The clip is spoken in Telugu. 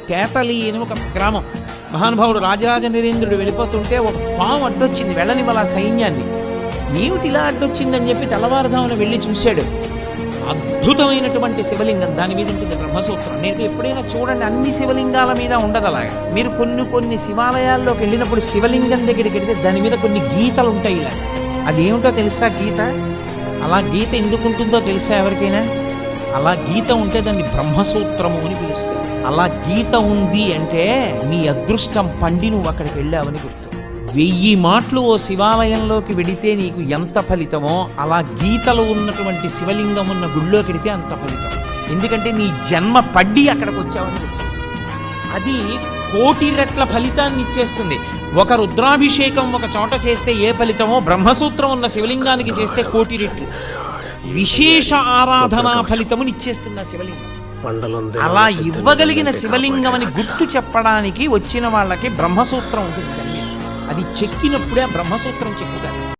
కేతలి అని ఒక గ్రామం. మహానుభావుడు రాజరాజ నరేంద్రుడు వెళ్ళిపోతుంటే ఒక పాము అడ్డొచ్చింది, వెళ్ళనివ్వాలి ఆ సైన్యాన్ని. ఏమిటి ఇలా అడ్డొచ్చిందని చెప్పి తెల్లవారుదామున వెళ్ళి చూశాడు. అద్భుతమైనటువంటి శివలింగం, దాని మీద ఉంటుంది బ్రహ్మసూత్రం. నేను ఎప్పుడైనా చూడండి, అన్ని శివలింగాల మీద ఉండదు అలాగా. మీరు కొన్ని శివాలయాల్లోకి వెళ్ళినప్పుడు శివలింగం దగ్గరికి వెళితే దాని మీద కొన్ని గీతలు ఉంటాయి ఇలా. అదేమిటో తెలుసా గీత? అలా గీత ఎందుకు ఉంటుందో తెలుసా ఎవరికైనా? అలా గీత ఉంటే దాన్ని బ్రహ్మసూత్రము అని పిలుస్తారు. అలా గీత ఉంది అంటే నీ అదృష్టం పండి నువ్వు అక్కడికి వెళ్ళావని గుర్తు. 1000 మాటలు ఓ శివాలయంలోకి వెడితే నీకు ఎంత ఫలితమో, అలా గీతలు ఉన్నటువంటి శివలింగం ఉన్న గుళ్ళోకి వెడితే అంత ఫలితం. ఎందుకంటే నీ జన్మ పడ్డి అక్కడికి వచ్చావని గుర్తు. అది 1,000,000 రెట్ల ఫలితాన్ని ఇచ్చేస్తుంది. ఒక రుద్రాభిషేకం ఒక చోట చేస్తే ఏ ఫలితమో, బ్రహ్మసూత్రం ఉన్న శివలింగానికి చేస్తే 1,000,000 రెట్లు విశేష ఆరాధనా ఫలితముని ఇచ్చేస్తుంది ఆ శివలింగం. అలా ఇవ్వగలిగిన శివలింగం అని గుర్తు చెప్పడానికి వచ్చిన వాళ్ళకి బ్రహ్మసూత్రం ఉంటుంది. అది చెక్కినప్పుడే ఆ బ్రహ్మసూత్రం చెక్కుతారు.